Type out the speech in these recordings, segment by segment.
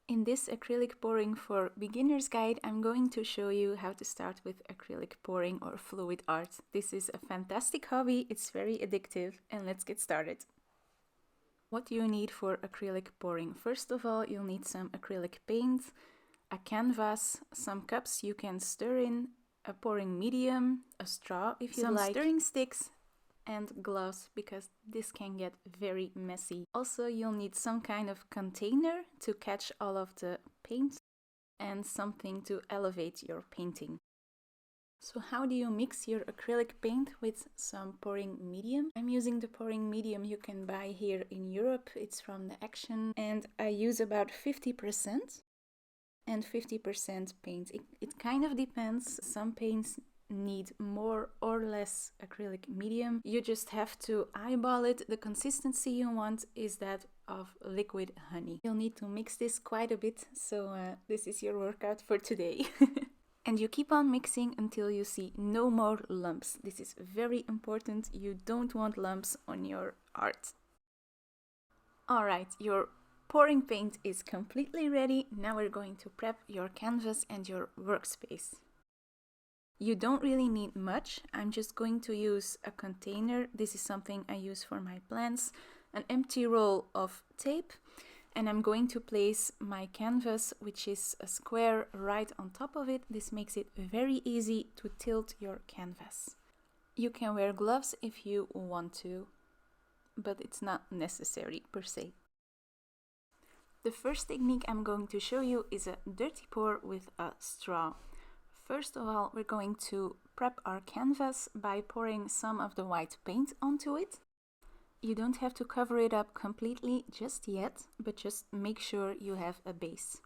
In this acrylic pouring for beginners guide, I'm going to show you how to start with acrylic pouring or fluid art. This is a fantastic hobby, it's very addictive, and let's get started. What do you need for acrylic pouring? First of all, you'll need some acrylic paint, a canvas, some cups you can stir in, a pouring medium, a straw if you like, some stirring sticks, and gloves because this can get very messy. Also, you'll need some kind of container to catch all of the paint and something to elevate your painting. So how do you mix your acrylic paint with some pouring medium? I'm using the pouring medium you can buy here in Europe. It's from the Action, and I use about 50% and 50% paint. It kind of depends. Some paints need more or less acrylic medium. You just have to eyeball it. The consistency you want is that of liquid honey. You'll need to mix this quite a bit, so this is your workout for today. And you keep on mixing until you see no more lumps. This is very important. You don't want lumps on your art. Alright, your pouring paint is completely ready. Now we're going to prep your canvas and your workspace. You don't really need much. I'm just going to use a container. This is something I use for my plants, an empty roll of tape, and I'm going to place my canvas, which is a square, right on top of it. This makes it very easy to tilt your canvas. You can wear gloves if you want to, but it's not necessary per se. The first technique I'm going to show you is a dirty pour with a straw. First of all, we're going to prep our canvas by pouring some of the white paint onto it. You don't have to cover it up completely just yet, but just make sure you have a base.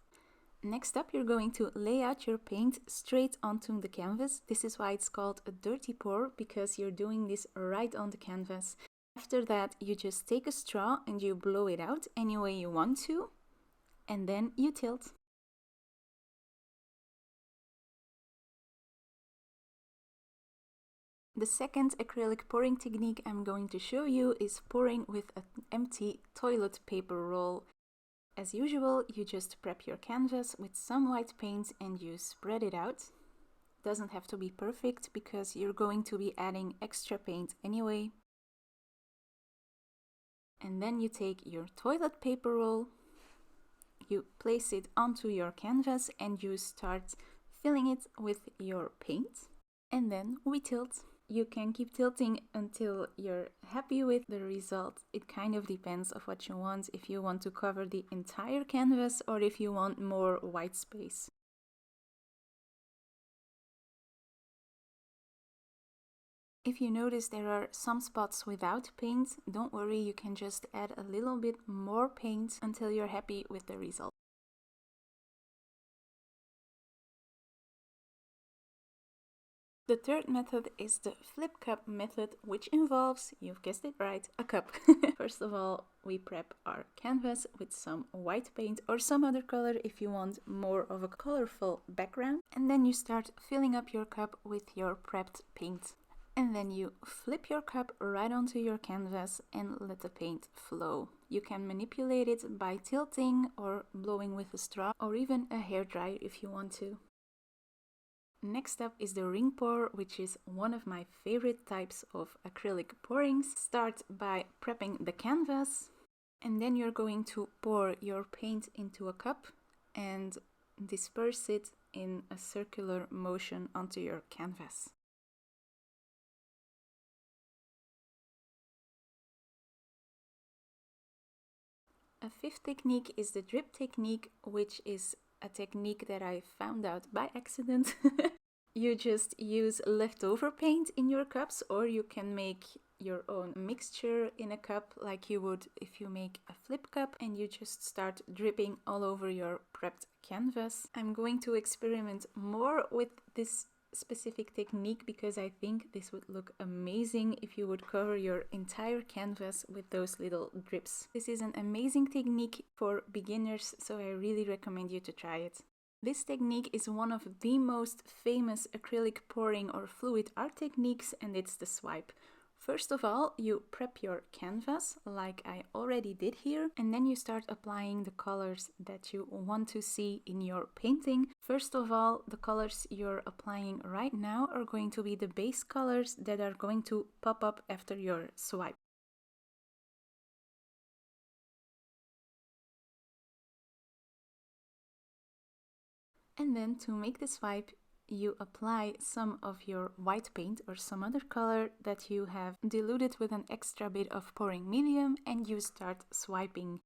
Next up, you're going to lay out your paint straight onto the canvas. This is why it's called a dirty pour, because you're doing this right on the canvas. After that, you just take a straw and you blow it out any way you want to, and then you tilt. The second acrylic pouring technique I'm going to show you is pouring with an empty toilet paper roll. As usual, you just prep your canvas with some white paint and you spread it out. Doesn't have to be perfect because you're going to be adding extra paint anyway. And then you take your toilet paper roll, you place it onto your canvas and you start filling it with your paint. And then we tilt. You can keep tilting until you're happy with the result. It kind of depends on what you want, if you want to cover the entire canvas or if you want more white space. If you notice there are some spots without paint, don't worry, you can just add a little bit more paint until you're happy with the result. The third method is the flip cup method, which involves, you've guessed it right, a cup. First of all, we prep our canvas with some white paint or some other color if you want more of a colorful background. And then you start filling up your cup with your prepped paint. And then you flip your cup right onto your canvas and let the paint flow. You can manipulate it by tilting or blowing with a straw or even a hairdryer if you want to. Next up is the ring pour, which is one of my favorite types of acrylic pourings. Start by prepping the canvas, and then you're going to pour your paint into a cup and disperse it in a circular motion onto your canvas. A fifth technique is the drip technique, which is a technique that I found out by accident. You just use leftover paint in your cups, or you can make your own mixture in a cup like you would if you make a flip cup, and you just start dripping all over your prepped canvas. I'm going to experiment more with this specific technique because I think this would look amazing if you would cover your entire canvas with those little drips. This is an amazing technique for beginners, so I really recommend you to try it. This technique is one of the most famous acrylic pouring or fluid art techniques, and it's the swipe. First of all, you prep your canvas like I already did here, and then you start applying the colors that you want to see in your painting. First of all, the colors you're applying right now are going to be the base colors that are going to pop up after your swipe. And then to make the swipe, you apply some of your white paint or some other color that you have diluted with an extra bit of pouring medium, and you start swiping.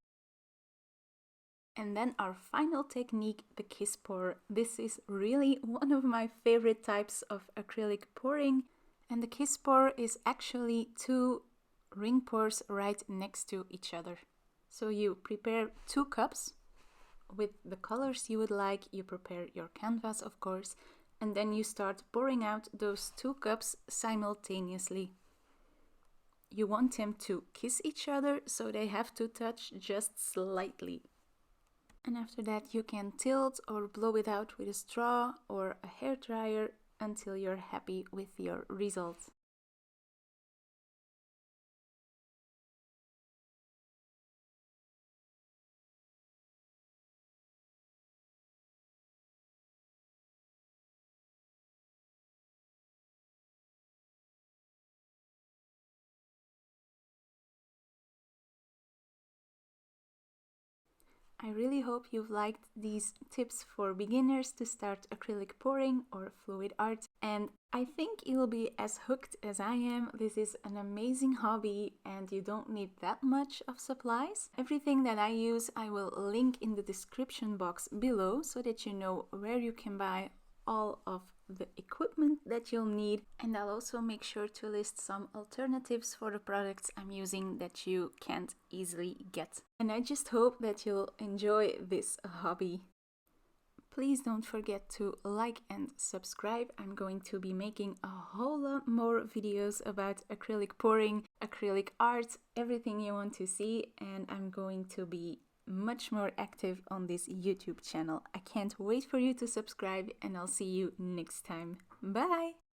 And then our final technique, the kiss pour. This is really one of my favorite types of acrylic pouring, and the kiss pour is actually 2 ring pours right next to each other. So you prepare 2 cups with the colors you would like, you prepare your canvas of course, and then you start pouring out those 2 cups simultaneously. You want them to kiss each other, so they have to touch just slightly. And after that you can tilt or blow it out with a straw or a hairdryer until you're happy with your result. I really hope you've liked these tips for beginners to start acrylic pouring or fluid art, and I think you'll be as hooked as I am. This is an amazing hobby and you don't need that much of supplies. Everything that I use I will link in the description box below so that you know where you can buy all of the equipment that you'll need, and I'll also make sure to list some alternatives for the products I'm using that you can't easily get. And I just hope that you'll enjoy this hobby. Please don't forget to like and subscribe. I'm going to be making a whole lot more videos about acrylic pouring, acrylic art, everything you want to see, and I'm going to be much more active on this YouTube channel. I can't wait for you to subscribe, and I'll see you next time. Bye!